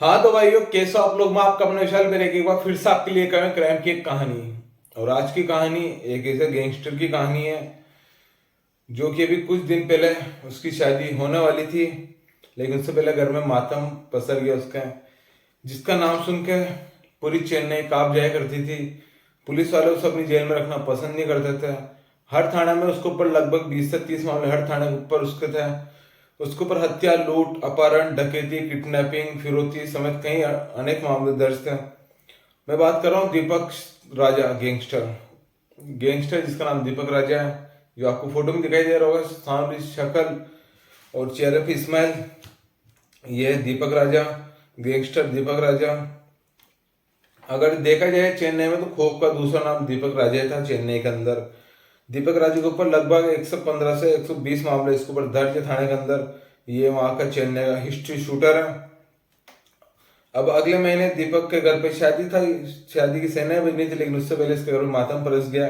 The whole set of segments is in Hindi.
हाँ तो भाइयों, कैसे हो आप लोग। मैं आपका अपना विशाल मेरे एक बार फिर से आपके लिए क्राइम की एक कहानी। और आज की कहानी एक ऐसे गैंगस्टर की कहानी है जो कि अभी कुछ दिन पहले उसकी शादी होने वाली थी, लेकिन उससे पहले घर में मातम पसर गया उसका, जिसका नाम सुन के पूरी चेन्नई कांप जाया करती थी। पुलिस वाले उसे अपनी जेल में रखना पसंद नहीं करते थे। हर थाने में उसके ऊपर लगभग 20 से 30 मामले हर थाने के ऊपर उसके थे। उसके ऊपर हत्या, लूट, अपहरण, डकैती, किडनैपिंग, फिरौती समेत कई अनेक मामले दर्ज थे। मैं बात कर रहा हूँ दीपक राजा, गैंगस्टर गैंगस्टर जिसका नाम दीपक राजा है, जो आपको फोटो में दिखाई दे रहा होगा। सांवली शक्ल और चेहरे पे स्माइल, ये है दीपक राजा, गैंगस्टर दीपक राजा। अगर देखा जाए चेन्नई में तो खौफ का दूसरा नाम दीपक राजा था चेन्नई के अंदर। दीपक राजा के ऊपर लगभग 115 से 120 मामले इसके ऊपर दर्ज है थाने के अंदर। ये वहां का चेन्नई का हिस्ट्री शूटर है। अब अगले महीने दीपक के घर पे शादी था। शादी की सेना बजनी थी, लेकिन उससे पहले इसके घर में मातम परस गया।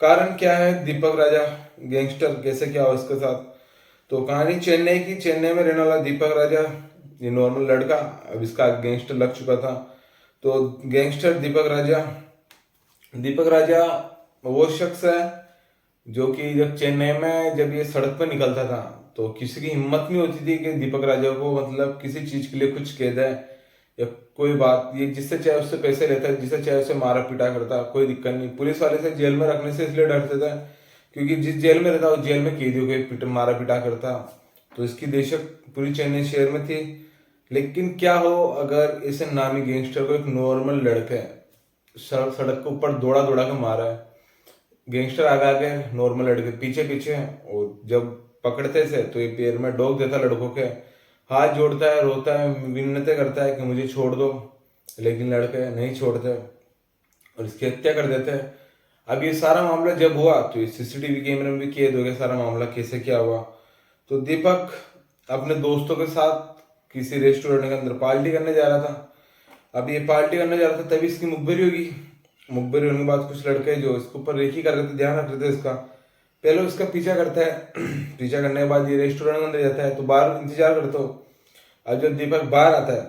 कारण क्या है, दीपक राजा गैंगस्टर कैसे क्या हो इसके साथ। तो कहानी चेन्नई की। चेन्नई में रहने वाला दीपक राजा, ये नॉर्मल लड़का, अब इसका गैंगस्टर लग चुका था। तो गैंगस्टर दीपक राजा वो शख्स है जो कि जब चेन्नई में जब ये सड़क पर निकलता था तो किसी की हिम्मत नहीं होती थी कि दीपक राजा को मतलब किसी चीज के लिए कुछ कह दे या कोई बात। ये जिससे चाहे उससे पैसे लेता है, जिससे चाहे उससे मारा पीटा करता, कोई दिक्कत नहीं। पुलिस वाले से जेल में रखने से इसलिए डरते थे क्योंकि जिस जेल में रहता उस जेल में कैदियों के मारा पीटा करता। तो इसकी दहशत पूरी चेन्नई शहर में थी। लेकिन क्या हो अगर इस नामी गैंगस्टर को एक नॉर्मल लड़के सड़क सड़क के ऊपर दौड़ा दौड़ा के मारा है। गैंगस्टर आगे आगे, नॉर्मल लड़के पीछे पीछे। और जब पकड़ते थे तो ये पैर में डोक देता लड़कों के, हाथ जोड़ता है, रोता है, विनती करता है कि मुझे छोड़ दो, लेकिन लड़के नहीं छोड़ते और इसकी हत्या कर देते हैं। अब ये सारा मामला जब हुआ तो ये सीसीटीवी कैमरे में भी कैद हो गया सारा मामला कैसे क्या हुआ। तो दीपक अपने दोस्तों के साथ किसी रेस्टोरेंट के अंदर पार्टी करने जा रहा था। अब ये पार्टी करने जा रहा था तभी इसकी मुखबिरी होगी। मुखबिरी होने के बाद कुछ लड़के जो इसके ऊपर रेकी कर रहे थे, ध्यान रख रहे थे इसका, पहले उसका पीछा करता है। पीछा करने के बाद ये रेस्टोरेंट के अंदर जाता है तो बाहर इंतजार करते हो। अब जब दीपक बाहर आता है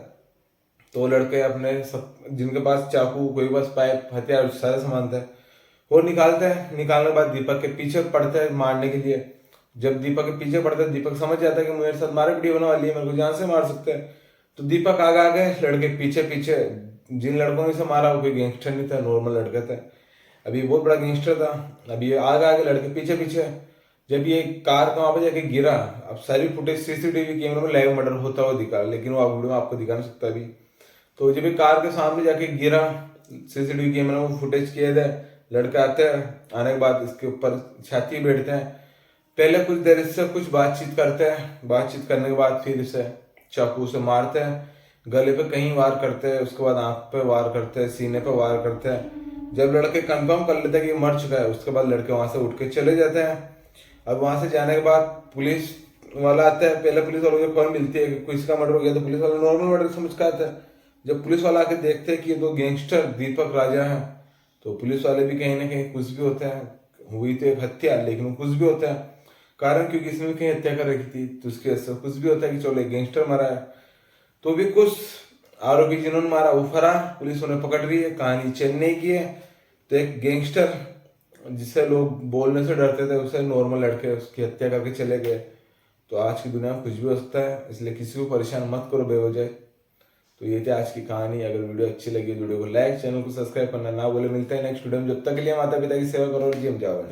तो वो लड़के अपने सब, जिनके पास चाकू, कोई पास पाइप, हथियार, सारे सामान थे, वो निकालते हैं। निकालने के बाद दीपक के पीछे पड़ते हैं मारने के लिए। जब दीपक के पीछे पड़ता है, दीपक समझ जाता है कि मेरे साथ मारे पीटी होने वाली है, मेरे को जान से मार सकते हैं। तो दीपक आगे आगे, लड़के पीछे पीछे। जिन लड़कों ने से मारा वो कोई गैंगस्टर नहीं था, नॉर्मल लड़के थे। अभी बहुत बड़ा गैंगस्टर था। अभी ये आगे आगे, लड़के पीछे पीछे। जब ये कार का वहां पे जाके गिरा, अब सारी फुटेज सीसीटीवी कैमरे में लाइव मर्डर होता हुआ दिखा, लेकिन वो वीडियो में आपको दिखा नहीं सकता अभी। तो जब ये कार के सामने जाके गिरा, सीसीटीवी कैमरा में फुटेज किए थे, लड़के आते हैं, आने के बाद इसके ऊपर छाती बैठते हैं। पहले कुछ देर इससे कुछ बातचीत करते हैं, बातचीत करने के बाद फिर इसे चाकू से मारते हैं। गले पे कहीं वार करते हैं, उसके बाद आंख पे वार करते हैं, सीने पे वार करते हैं। जब लड़के कंफर्म कर लेते हैं कि ये मर चुका है, उसके बाद लड़के वहां से उठ के चले जाते हैं। अब वहां से जाने के बाद पुलिस वाला आता है। पहले पुलिस वालों को कॉल मिलती है कि किसी का मर्डर हो गया, तो पुलिस वाले नॉर्मल मर्डर समझ के आते हैं। जब पुलिस वाला आके देखते हैं कि ये दो गैंगस्टर दीपक राजा है, तो पुलिस वाले भी कहीं ना कहीं कुछ भी होते हैं। हुई तो एक हत्या, लेकिन वो कुछ भी होता है कारण, क्योंकि इसने भी कहीं हत्या कर रखी थी, तो उसके ऐसा कुछ भी होता है कि चलो एक गैंगस्टर मरा है। तो भी कुछ आरोपी जिन्होंने मारा वो फरार, पुलिस उन्हें पकड़ रही है। कहानी चेन्नई की है। तो एक गैंगस्टर जिसे लोग बोलने से डरते थे, उसे नॉर्मल लड़के उसकी हत्या करके चले गए। तो आज की दुनिया में कुछ भी हो सकता है, इसलिए किसी को परेशान मत करो बेवजह। तो ये थी आज की कहानी। अगर वीडियो अच्छी लगी वीडियो को लाइक, चैनल को सब्सक्राइब करना ना बोले। मिलता है नेक्स्ट वीडियो में, जब तक के लिए माता पिता की सेवा करो और जिम जाओ।